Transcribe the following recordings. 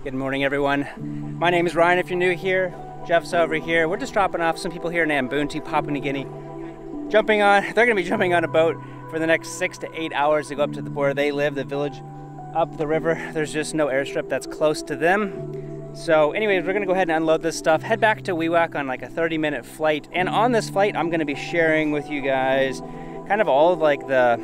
Good morning, everyone. My name is Ryan if you're new here. Jeff's over here. We're just dropping off some people here in Ambunti, Papua New Guinea. They're gonna be jumping on a boat for the next 6 to 8 hours to go up to where they live, the village up the river. There's just no airstrip that's close to them. So anyways, we're gonna go ahead and unload this stuff, head back to Wewak on like a 30-minute flight. And on this flight, I'm gonna be sharing with you guys kind of all of like the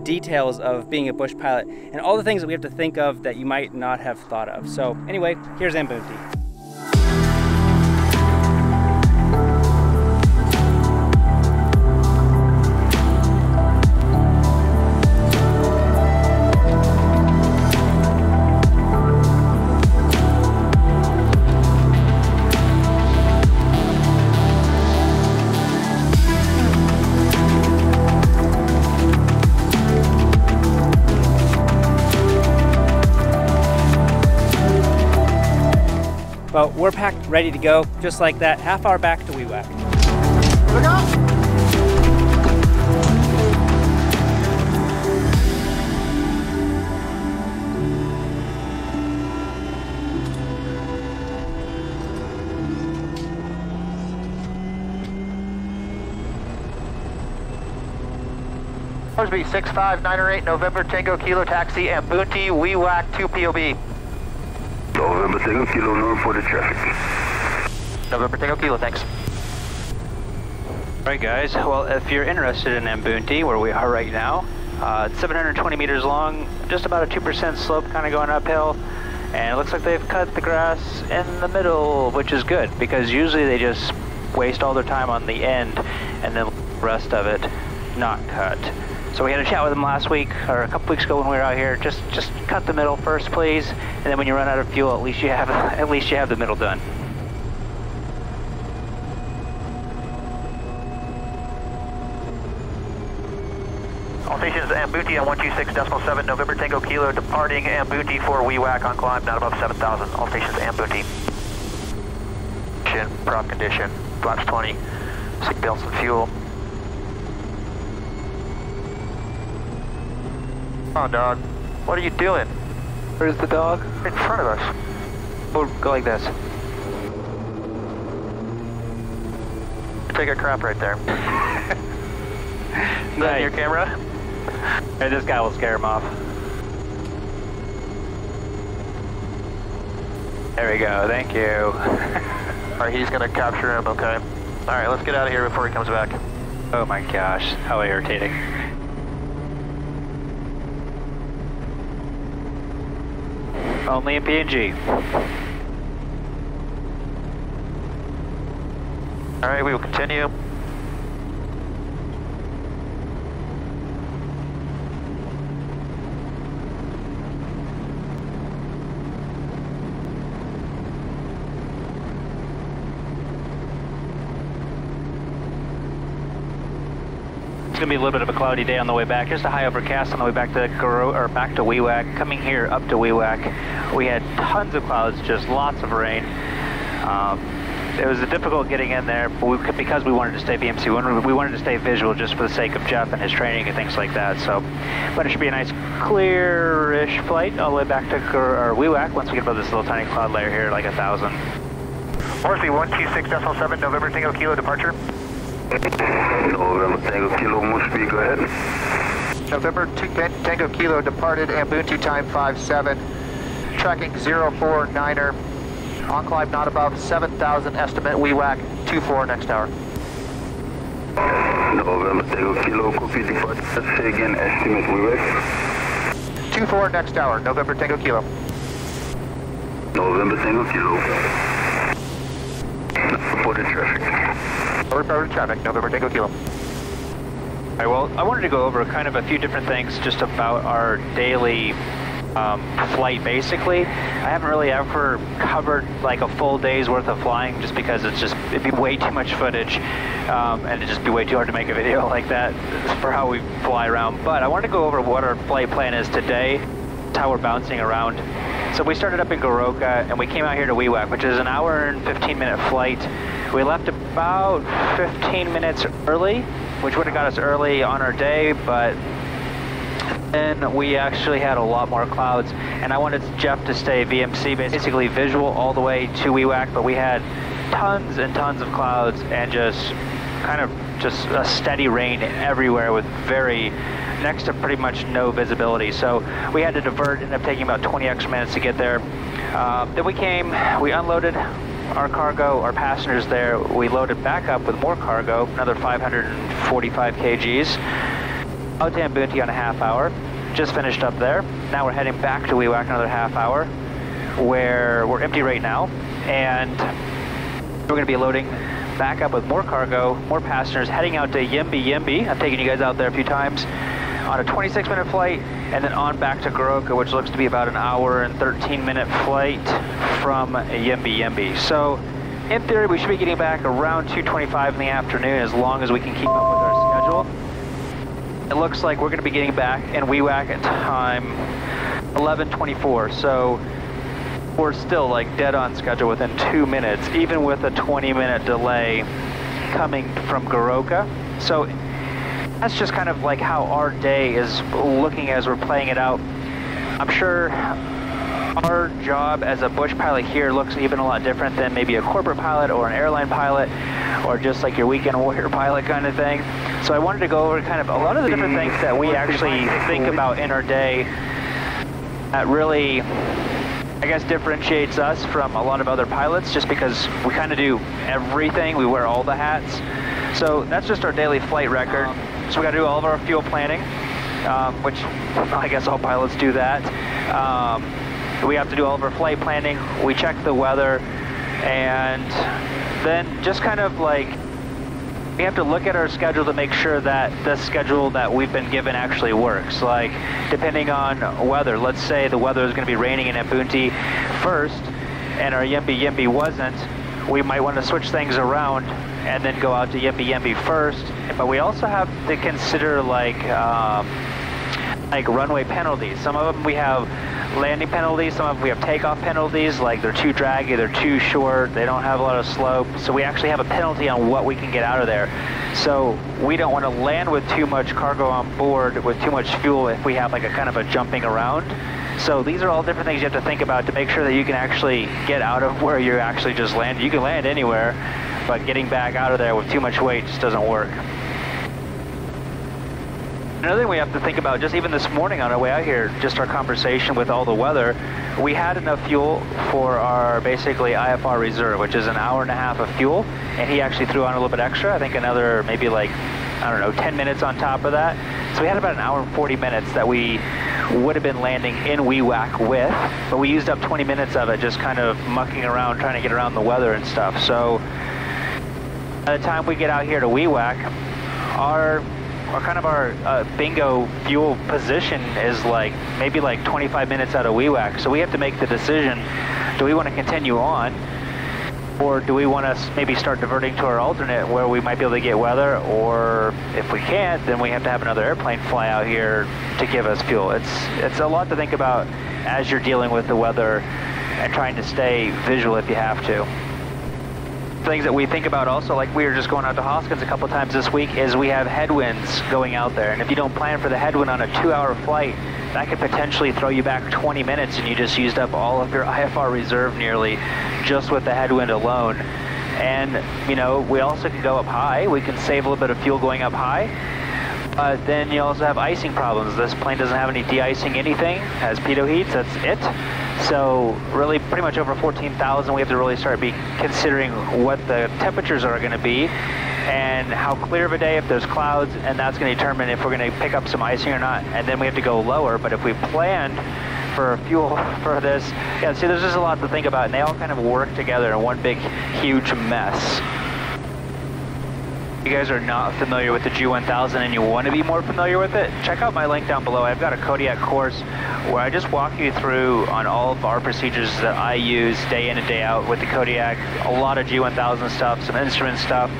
details of being a bush pilot and all the things that we have to think of that you might not have thought of. So anyway, here's Ambunti. Well, we're packed, ready to go, just like that. Half hour back to Wewak. Look out! Be 65908 November Tango Kilo Taxi Ambunti Wewak 2 POB. November Tango Kilo, known for the traffic. November Tango Kilo, thanks. Alright guys, well if you're interested in Ambunti, where we are right now, it's 720 meters long, just about a 2% slope kind of going uphill, and it looks like they've cut the grass in the middle, which is good, because usually they just waste all their time on the end, and then the rest of it not cut. So we had a chat with them last week, or a couple weeks ago when we were out here. Just cut the middle first, please, and then when you run out of fuel, at least you have the middle done. All stations Ambunti on 126.7 November Tango Kilo, departing Ambunti for Wewak on climb not above 7,000. All stations Ambunti. Prop condition, flaps 20, seat belts and fuel. Come on, dog. What are you doing? Where's the dog? In front of us. Oh, go like this. Take a crap right there. Is that your camera? Hey, this guy will scare him off. There we go, thank you. Alright, he's gonna capture him, okay. Alright, let's get out of here before he comes back. Oh my gosh, how irritating. Only in PNG. Alright, we will continue. It's gonna be a little bit of a cloudy day on the way back. Just a high overcast on the way back to Wewak. Coming here up to Wewak, we had tons of clouds, just lots of rain. It was difficult getting in there, but because we wanted to stay VMC, we wanted to stay visual just for the sake of Jeff and his training and things like that. So, but it should be a nice clear-ish flight all the way back to Wewak once we get above this little tiny cloud layer here, like 1,000. Morrissey 126.7 November Tango Kilo departure. November Tango Kilo, more speed, go ahead. November Tango Kilo departed Ambunti time 57, tracking 049er, on climb not above 7,000, estimate Wewak 24 next hour. November Tango Kilo, copy departure, let's say again, estimate Wewak. 24 next hour, November Tango Kilo. November Tango Kilo. Reported traffic. Reported traffic, November Tango Kilo. All right, well, I wanted to go over kind of a few different things just about our daily flight, basically. I haven't really ever covered like a full day's worth of flying just because it'd be way too much footage and it'd just be way too hard to make a video like that for how we fly around. But I wanted to go over what our flight plan is today, how we're bouncing around. So we started up in Goroka and we came out here to Wewak, which is an hour and 15-minute flight. We left about 15 minutes early, which would have got us early on our day, but Then we actually had a lot more clouds, and I wanted Jeff to stay VMC, basically visual all the way to WEWAC, but we had tons and tons of clouds and just kind of just a steady rain everywhere with next to pretty much no visibility. So we had to divert, ended up taking about 20 extra minutes to get there. Then we unloaded our cargo, our passengers there. We loaded back up with more cargo, another 545 kgs. Out to Ambunti on a half hour. Just finished up there. Now we're heading back to WEWAC another half hour, where we're empty right now, and we're going to be loading back up with more cargo, more passengers, heading out to Yimby. I've taken you guys out there a few times on a 26-minute flight, and then on back to Goroka, which looks to be about an hour and 13-minute flight from Yimby. So in theory, we should be getting back around 2:25 in the afternoon, as long as we can keep up with our schedule. It looks like we're going to be getting back in WEWAC at time 11:24, so we're still like dead on schedule within 2 minutes, even with a 20-minute delay coming from Goroka. So that's just kind of like how our day is looking as we're playing it out. I'm sure our job as a bush pilot here looks even a lot different than maybe a corporate pilot or an airline pilot, or just like your weekend warrior pilot kind of thing. So I wanted to go over kind of a lot of the different things that we actually think about in our day that really, I guess, differentiates us from a lot of other pilots, just because we kind of do everything. We wear all the hats. So that's just our daily flight record. So we got to do all of our fuel planning, which I guess all pilots do that. We have to do all of our flight planning. We check the weather, and then just kind of like, we have to look at our schedule to make sure that the schedule that we've been given actually works. Like, depending on weather, let's say the weather is going to be raining in Ambunti first, and our Yimby wasn't, we might want to switch things around and then go out to Yimby first. But we also have to consider like runway penalties. Some of them we have landing penalties, some of them we have takeoff penalties, like they're too draggy, they're too short, they don't have a lot of slope, so we actually have a penalty on what we can get out of there. So we don't want to land with too much cargo on board, with too much fuel, if we have like a kind of a jumping around. So these are all different things you have to think about to make sure that you can actually get out of where you're actually just landed. You can land anywhere, but getting back out of there with too much weight just doesn't work. Another thing we have to think about, just even this morning on our way out here, just our conversation with all the weather, we had enough fuel for our basically IFR reserve, which is an hour and a half of fuel, and he actually threw on a little bit extra, I think another maybe like, I don't know, 10 minutes on top of that. So we had about an hour and 40 minutes that we would have been landing in WEWAC with, but we used up 20 minutes of it just kind of mucking around, trying to get around the weather and stuff. So by the time we get out here to WEWAC, our bingo fuel position is like maybe like 25 minutes out of WEWAC. So we have to make the decision, do we want to continue on, or do we want to maybe start diverting to our alternate where we might be able to get weather, or if we can't, then we have to have another airplane fly out here to give us fuel. It's a lot to think about as you're dealing with the weather and trying to stay visual if you have to. Things that we think about also, like we were just going out to Hoskins a couple times this week, is we have headwinds going out there, and if you don't plan for the headwind on a 2-hour flight, that could potentially throw you back 20 minutes and you just used up all of your IFR reserve nearly just with the headwind alone. And you know, we also can go up high, we can save a little bit of fuel going up high, but then you also have icing problems. This plane doesn't have any de-icing anything, has pitot heats, that's it. So really pretty much over 14,000 we have to really start considering what the temperatures are going to be and how clear of a day if there's clouds, and that's going to determine if we're going to pick up some icing or not, and then we have to go lower. But if we planned for fuel for this, yeah, see, there's just a lot to think about, and they all kind of work together in one big huge mess. If you guys are not familiar with the G1000 and you want to be more familiar with it, check out my link down below. I've got a Kodiak course where I just walk you through on all of our procedures that I use day in and day out with the Kodiak. A lot of G1000 stuff, some instrument stuff,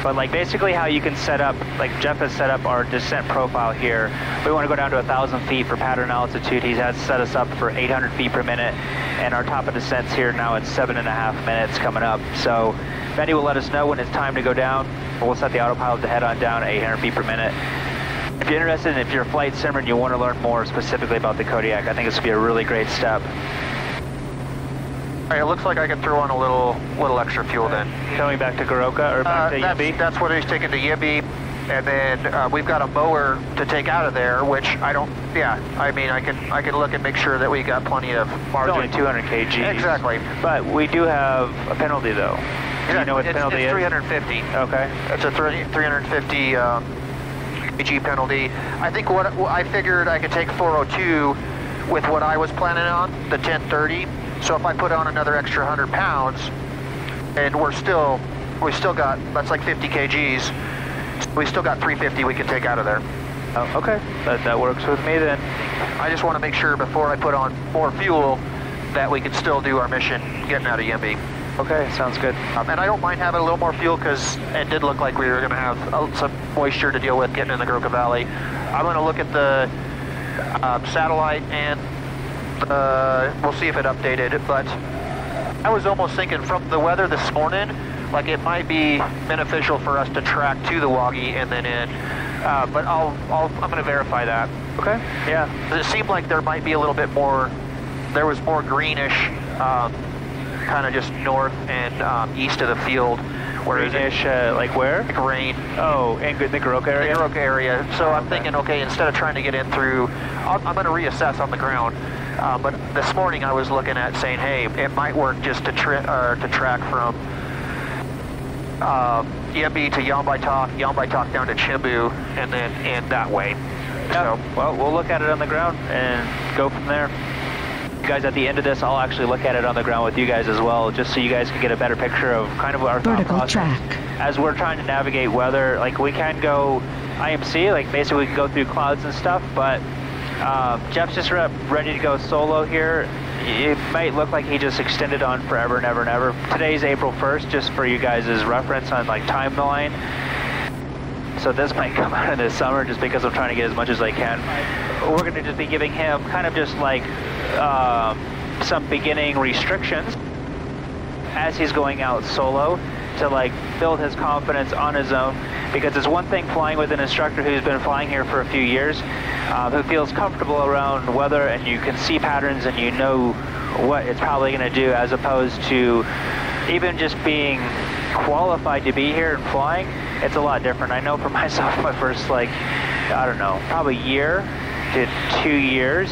but like basically how you can set up, like Jeff has set up our descent profile here. We want to go down to 1,000 feet for pattern altitude. He has set us up for 800 feet per minute, and our top of descent's here now at 7.5 minutes coming up. So Benny will let us know when it's time to go down. We'll set the autopilot to head on down at 800 feet per minute. if you're interested in if you're a flight simmer and you want to learn more specifically about the Kodiak, I think this would be a really great step. All right, it looks like I can throw on a little extra fuel then. Coming back to Goroka or back to Yimby? That's what he's taking to Yimby. And then we've got a mower to take out of there, which I don't, yeah, I mean, I can look and make sure that we got plenty of margin. It's only 200 kg. Exactly. But we do have a penalty though. Yeah, Do you know what the penalty it's is? 350. Okay. It's a 350 kg penalty. I think what I figured I could take 402 with what I was planning on, the 1030. So if I put on another extra 100 pounds, and we still got, that's like 50 kgs. We still got 350 we can take out of there. Oh, okay, that works with me then. I just want to make sure before I put on more fuel that we can still do our mission getting out of Yimby. Okay, sounds good. And I don't mind having a little more fuel because it did look like we were going to have some moisture to deal with getting in the Goroka Valley. I'm going to look at the satellite and we'll see if it updated, but I was almost thinking from the weather this morning, like it might be beneficial for us to track to the Waggy and then in, but I'm going to verify that. Okay. Yeah. It seemed like there might be a little bit more. There was more greenish, kind of just north and east of the field. Greenish, like where? Like rain. Oh, in the Goroka area. The Goroka area. So I'm thinking, okay, instead of trying to get in through, I'm going to reassess on the ground. But this morning I was looking at saying, hey, it might work just to track from Yimby to Yambaitak down to Chimbu, and then in that way. Yeah. So, well, we'll look at it on the ground and go from there. Guys, at the end of this, I'll actually look at it on the ground with you guys as well, just so you guys can get a better picture of kind of our thought process. Track. As we're trying to navigate weather, like we can go IMC, like basically we can go through clouds and stuff, but Jeff's just ready to go solo here. It might look like he just extended on forever and ever and ever. Today's April 1st, just for you guys' reference on like timeline. So this might come out in the summer just because I'm trying to get as much as I can. We're going to just be giving him kind of just like some beginning restrictions as he's going out solo to like build his confidence on his own, because it's one thing flying with an instructor who's been flying here for a few years, who feels comfortable around weather and you can see patterns and you know what it's probably going to do, as opposed to even just being qualified to be here and flying. It's a lot different. I know for myself, my first like, I don't know, probably year to 2 years,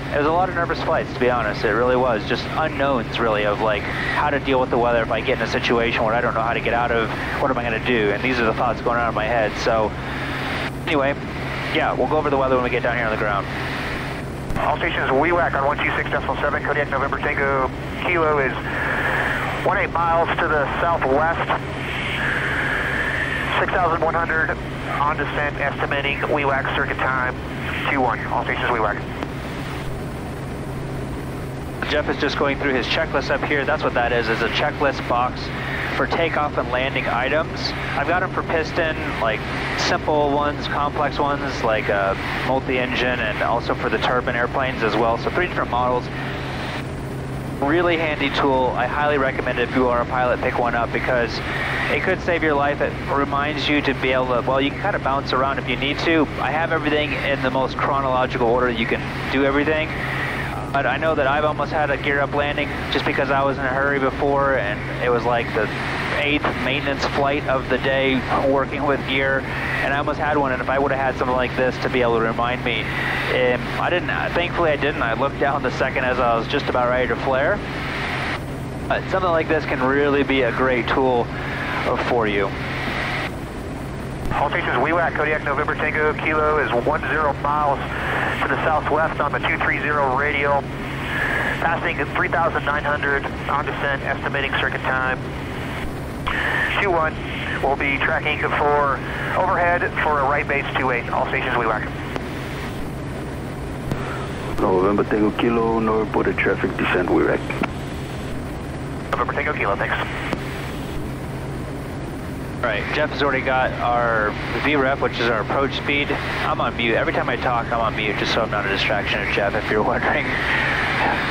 it was a lot of nervous flights, to be honest. It really was just unknowns, really, of like how to deal with the weather if I get in a situation where I don't know how to get out of. What am I going to do? And these are the thoughts going on in my head. So anyway, yeah, we'll go over the weather when we get down here on the ground. all stations, WEWAC on 126.7, Kodiak November Tango Kilo is 18 miles to the southwest, 6,100 on descent, estimating WEWAC circuit time 2-1. All stations WEWAC. Jeff is just going through his checklist up here. That's what that is a checklist box for takeoff and landing items. I've got them for piston, like simple ones, complex ones, like multi-engine, and also for the turbine airplanes as well. So 3 different models. Really handy tool. I highly recommend it if you are a pilot, pick one up, because it could save your life. It reminds you to be able to, well, you can kind of bounce around if you need to. I have everything in the most chronological order you can do everything. But I know that I've almost had a gear up landing just because I was in a hurry before, and it was like the 8th maintenance flight of the day working with gear, and I almost had one. And if I would have had something like this to be able to remind me, I didn't. Thankfully I didn't. I looked down the second as I was just about ready to flare. But something like this can really be a great tool for you. All stations, WEWAC, Kodiak November Tango Kilo is 10 miles to the southwest on the 230 radial, passing 3,900 on descent, estimating circuit time 2-1. We'll be tracking for overhead for a right base 28. All stations, WEWAC. November Tango Kilo, no reported traffic, descent, WEWAC. November Tango Kilo, thanks. Alright, Jeff has already got our VREF, which is our approach speed. I'm on mute. Every time I talk, I'm on mute, just so I'm not a distraction to Jeff, if you're wondering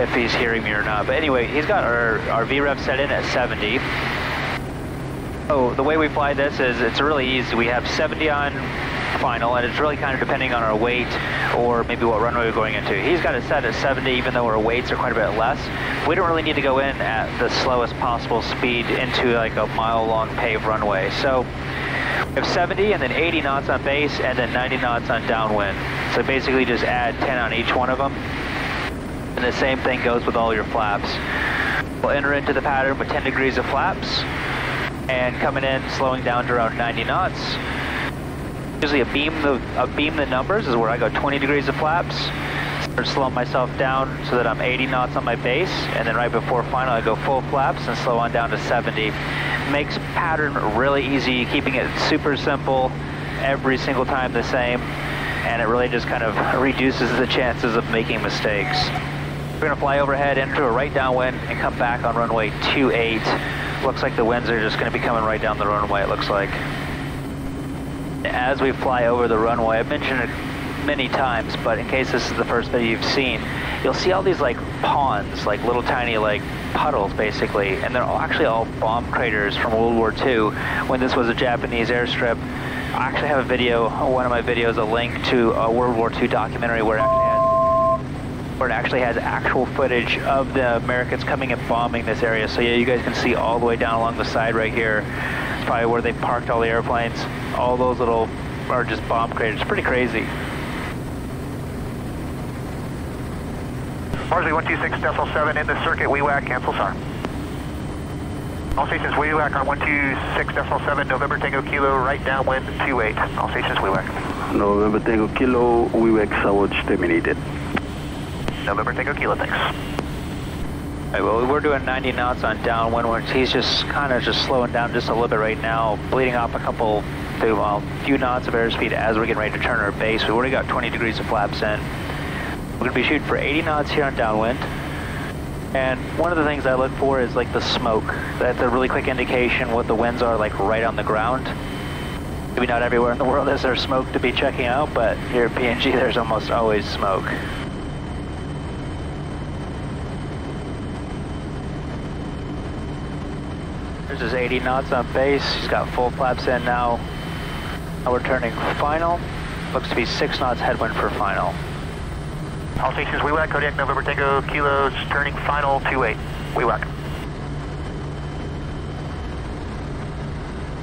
if he's hearing me or not. But anyway, he's got our VREF set in at 70. Oh, the way we fly this is it's really easy. We have 70 on final, and it's really kind of depending on our weight or maybe what runway we're going into. He's got it set at 70, even though our weights are quite a bit less. We don't really need to go in at the slowest possible speed into like a mile-long paved runway. So we have 70 and then 80 knots on base and then 90 knots on downwind. So basically just add 10 on each one of them. And the same thing goes with all your flaps. We'll enter into the pattern with 10 degrees of flaps and coming in, slowing down to around 90 knots. Usually a beam the numbers is where I go 20 degrees of flaps. Start slowing myself down so that I'm 80 knots on my base, and then right before final I go full flaps and slow on down to 70. Makes pattern really easy, keeping it super simple, every single time the same, and it really just kind of reduces the chances of making mistakes. We're going to fly overhead into a right downwind and come back on runway 28. Looks like the winds are just going to be coming right down the runway, it looks like. As we fly over the runway, I've mentioned it many times, but in case this is the first video you've seen, you'll see all these like ponds, like little tiny like puddles basically, and they're actually all bomb craters from World War II when this was a Japanese airstrip. I actually have a video, one of my videos, a link to a World War II documentary where it actually has actual footage of the Americans coming and bombing this area. So yeah, you guys can see all the way down along the side right here. It's probably where they parked all the airplanes. All those little are just bomb craters. It's pretty crazy. Marsley 126.7 in the circuit, WEWAC, cancel SAR. All stations WEWAC on 126.7, November Tango Kilo, right downwind 28. All stations WEWAC. November Tango Kilo, WEWAC SAWAG terminated. November Tango Kilo, thanks. All right, well, we're doing 90 knots on downwind, which he's just kind of just slowing down just a little bit right now, bleeding off a few knots of airspeed as we're getting ready to turn our base. We've already got 20 degrees of flaps in. We're going to be shooting for 80 knots here on downwind. And one of the things I look for is like the smoke. That's a really quick indication what the winds are like right on the ground. Maybe not everywhere in the world is there smoke to be checking out, but here at PNG there's almost always smoke. There's his 80 knots on base. He's got full flaps in now. Now we're turning final. Looks to be 6 knots headwind for final. All stations WEWAC, Kodiak, November Tango Kilos, turning final 28. WEWAC.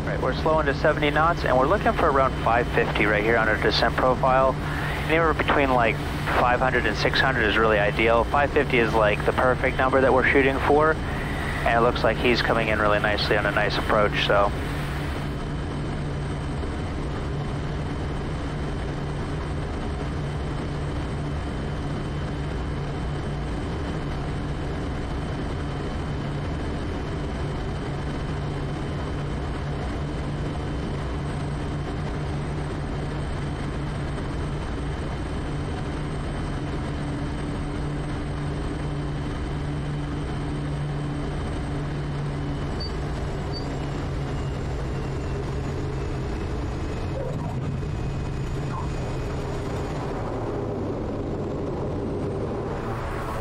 Right, we're slowing to 70 knots and we're looking for around 550 right here on our descent profile. Anywhere between like 500 and 600 is really ideal. 550 is like the perfect number that we're shooting for. And it looks like he's coming in really nicely on a nice approach, so.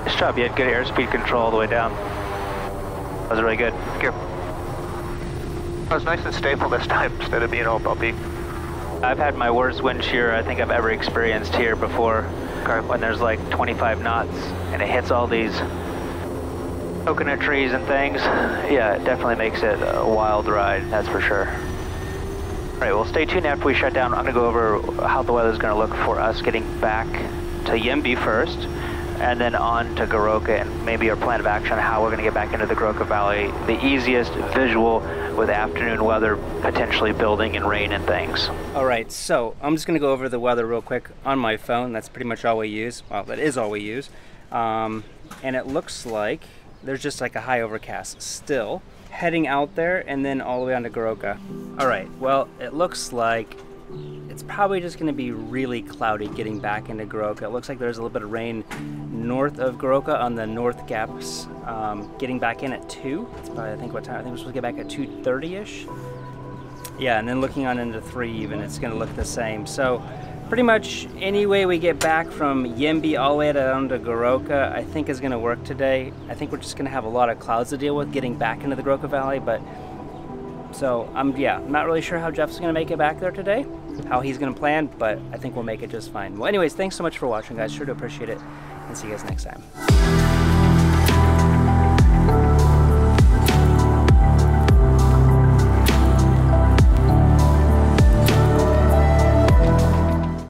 Nice job, you had good airspeed control all the way down. That was really good. Thank you. It was nice and stable this time instead of being all bumpy. I've had my worst wind shear I think I've ever experienced here before. When there's like 25 knots and it hits all these coconut trees and things. Yeah, it definitely makes it a wild ride, that's for sure. All right, well, stay tuned after we shut down. I'm gonna go over how the weather's gonna look for us getting back to Yembi first, and then on to Goroka, and maybe our plan of action on how we're gonna get back into the Goroka Valley, the easiest visual with afternoon weather potentially building and rain and things. All right, so I'm just gonna go over the weather real quick on my phone. That's pretty much all we use. Well, that is all we use. And it looks like there's just like a high overcast still, heading out there and then all the way on to Goroka. All right, well, it looks like it's probably just going to be really cloudy getting back into Goroka. It looks like there's a little bit of rain north of Goroka on the north gaps. Getting back in at 2. That's probably, I think, what time? I think we're supposed to get back at 2:30ish. Yeah, and then looking on into 3 even, it's going to look the same. So pretty much any way we get back from Yembi all the way down to Goroka, I think is going to work today. I think we're just going to have a lot of clouds to deal with getting back into the Goroka Valley, but So I'm not really sure how Jeff's gonna make it back there today, how he's gonna plan, but I think we'll make it just fine. Well, anyways, thanks so much for watching, guys. Sure to appreciate it, and see you guys next time.